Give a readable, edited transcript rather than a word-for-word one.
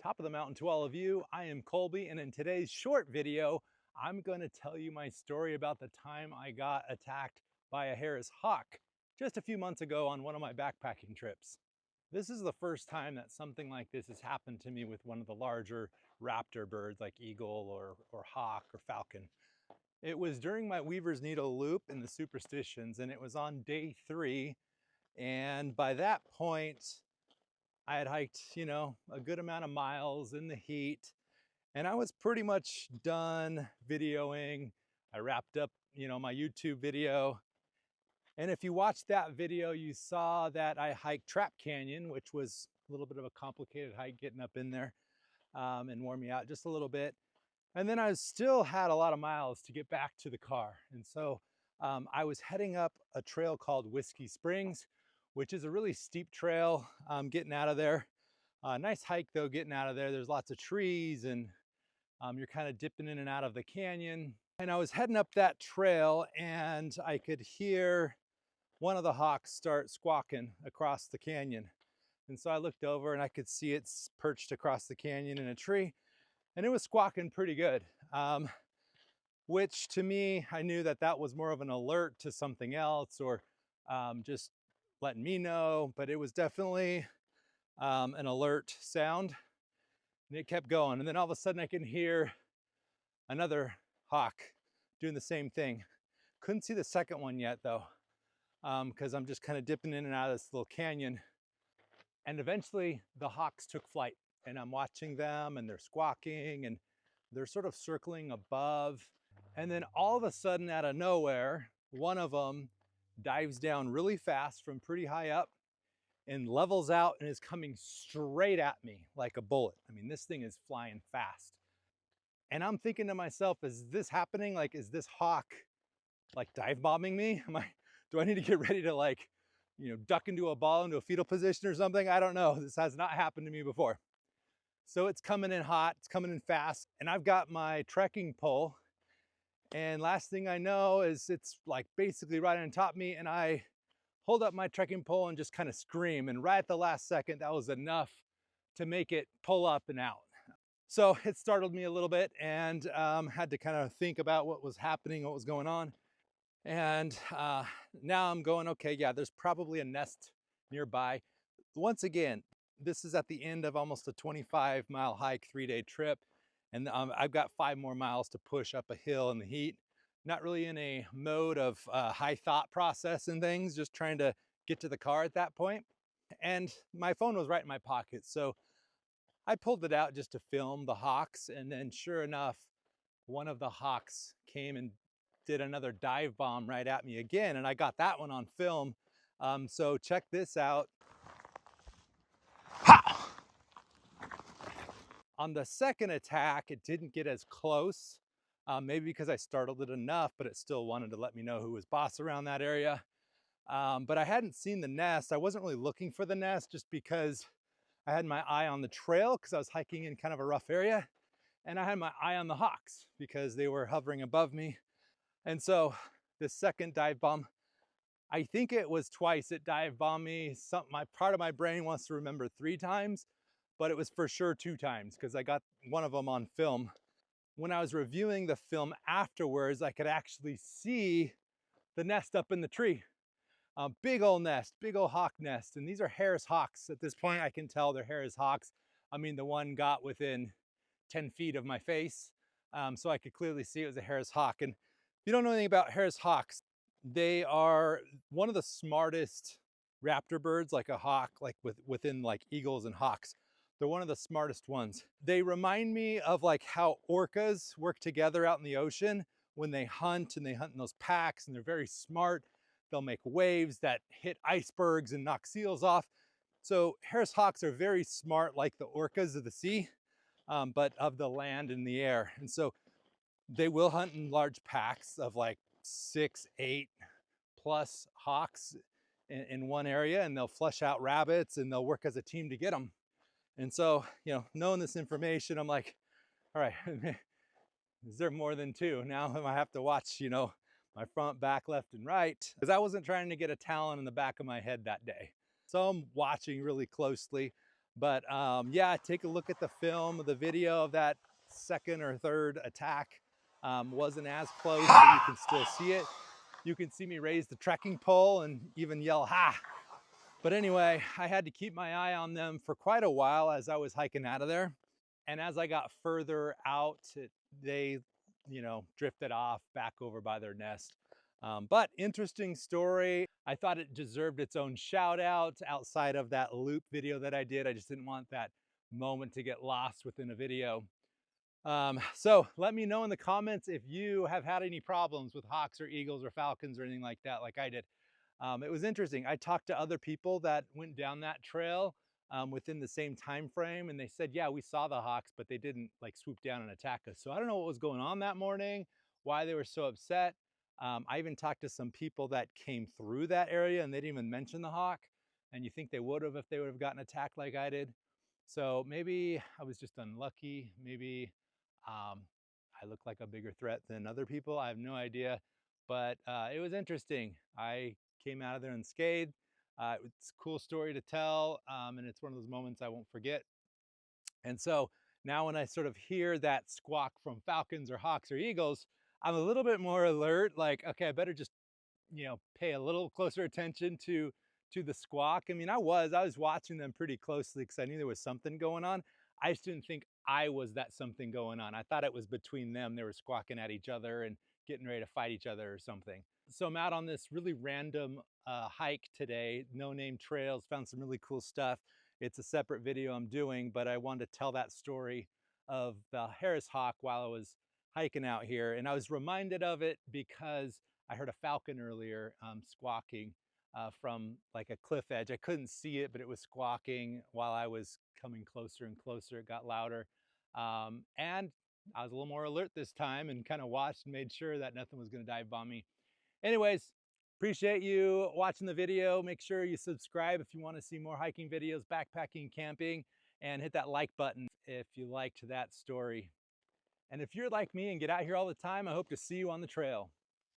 Top of the mountain to all of you. I am Colby, and in today's short video, I'm going to tell you my story about the time I got attacked by a Harris hawk just a few months ago on one of my backpacking trips. This is the first time that something like this has happened to me with one of the larger raptor birds like eagle or hawk or falcon. It was during my Weaver's Needle loop in the Superstitions, and it was on day 3. And by that point, I had hiked, a good amount of miles in the heat, and I was pretty much done videoing. I wrapped up, my YouTube video. And if you watched that video, you saw that I hiked Trap Canyon, which was a little bit of a complicated hike getting up in there and wore me out just a little bit. And then I still had a lot of miles to get back to the car. And so I was heading up a trail called Whiskey Springs, which is a really steep trail getting out of there. Nice hike though, getting out of there. There's lots of trees and you're kind of dipping in and out of the canyon. And I was heading up that trail and I could hear one of the hawks start squawking across the canyon. And so I looked over and I could see it perched across the canyon in a tree, and it was squawking pretty good. Which to me, I knew that that was more of an alert to something else, or just letting me know, but it was definitely an alert sound, and it kept going. And then all of a sudden I can hear another hawk doing the same thing. Couldn't see the second one yet though, because I'm just kind of dipping in and out of this little canyon. And eventually the hawks took flight, and I'm watching them, and they're squawking and they're sort of circling above. And then all of a sudden, out of nowhere, one of them dives down really fast from pretty high up and levels out and is coming straight at me like a bullet. I mean, this thing is flying fast. And I'm thinking to myself, is this happening? Like, is this hawk like dive bombing me? Do I need to get ready to duck into a ball, into a fetal position or something? I don't know. This has not happened to me before. So it's coming in hot, it's coming in fast, and I've got my trekking pole. And last thing I know is it's like basically right on top of me, and I hold up my trekking pole and just kind of scream. And right at the last second, that was enough to make it pull up and out. So it startled me a little bit, and had to kind of think about what was happening, what was going on. And now I'm going, okay, yeah, there's probably a nest nearby. Once again, this is at the end of almost a 25-mile hike, 3-day trip. And I've got 5 more miles to push up a hill in the heat. Not really in a mode of high thought process and things, just trying to get to the car at that point. And my phone was right in my pocket. So I pulled it out just to film the hawks. And then sure enough, one of the hawks came and did another dive bomb right at me again. And I got that one on film. So check this out. Ha! On the second attack, it didn't get as close, maybe because I startled it enough, but it still wanted to let me know who was boss around that area. But I hadn't seen the nest. I wasn't really looking for the nest just because I had my eye on the trail because I was hiking in kind of a rough area. And I had my eye on the hawks because they were hovering above me. And so this second dive bomb, I think it was twice it dive bombed me. My part of my brain wants to remember 3 times, but it was for sure 2 times because I got one of them on film. When I was reviewing the film afterwards, I could actually see the nest up in the tree. Big old nest, big old hawk nest. And these are Harris hawks. At this point, I can tell they're Harris hawks. I mean, the one got within 10 feet of my face. So I could clearly see it was a Harris hawk. And if you don't know anything about Harris hawks, they are one of the smartest raptor birds, like a hawk, like within like eagles and hawks. They're one of the smartest ones. They remind me of like how orcas work together out in the ocean when they hunt, and they hunt in those packs, and they're very smart. They'll make waves that hit icebergs and knock seals off. So Harris hawks are very smart, like the orcas of the sea, but of the land and the air. And so they will hunt in large packs of like 6, 8 plus hawks in one area, and they'll flush out rabbits and they'll work as a team to get them. And so, knowing this information, I'm like, all right, is there more than 2? Now I have to watch, my front, back, left, and right, because I wasn't trying to get a talon in the back of my head that day. So I'm watching really closely. But yeah, take a look at the film. The video of that second or third attack wasn't as close, but you can still see it. You can see me raise the trekking pole and even yell, "Ha!" But anyway, I had to keep my eye on them for quite a while as I was hiking out of there. And as I got further out, they, drifted off back over by their nest. But interesting story. I thought it deserved its own shout out outside of that loop video that I did. I just didn't want that moment to get lost within a video. So let me know in the comments if you have had any problems with hawks or eagles or falcons or anything like that, like I did. It was interesting. I talked to other people that went down that trail within the same time frame, and they said, yeah, we saw the hawks, but they didn't like swoop down and attack us. So I don't know what was going on that morning, why they were so upset. I even talked to some people that came through that area and they didn't even mention the hawk. And you think they would have if they would have gotten attacked like I did. So maybe I was just unlucky. Maybe I look like a bigger threat than other people. I have no idea, but it was interesting. I came out of there unscathed. It's a cool story to tell, and it's one of those moments I won't forget. And so now when I sort of hear that squawk from falcons or hawks or eagles, I'm a little bit more alert, like, okay, I better just pay a little closer attention to the squawk. I mean, I was watching them pretty closely because I knew there was something going on. I just didn't think I was that something going on. I thought it was between them. They were squawking at each other and getting ready to fight each other or something. So I'm out on this really random hike today, no name trails, found some really cool stuff. It's a separate video I'm doing, but I wanted to tell that story of the Harris hawk while I was hiking out here. And I was reminded of it because I heard a falcon earlier squawking from like a cliff edge. I couldn't see it, but it was squawking while I was coming closer and closer. It got louder. And I was a little more alert this time and kind of watched and made sure that nothing was going to dive bomb me. Anyways, appreciate you watching the video. Make sure you subscribe if you want to see more hiking videos, backpacking, camping, and hit that like button if you liked that story. And if you're like me and get out here all the time, I hope to see you on the trail.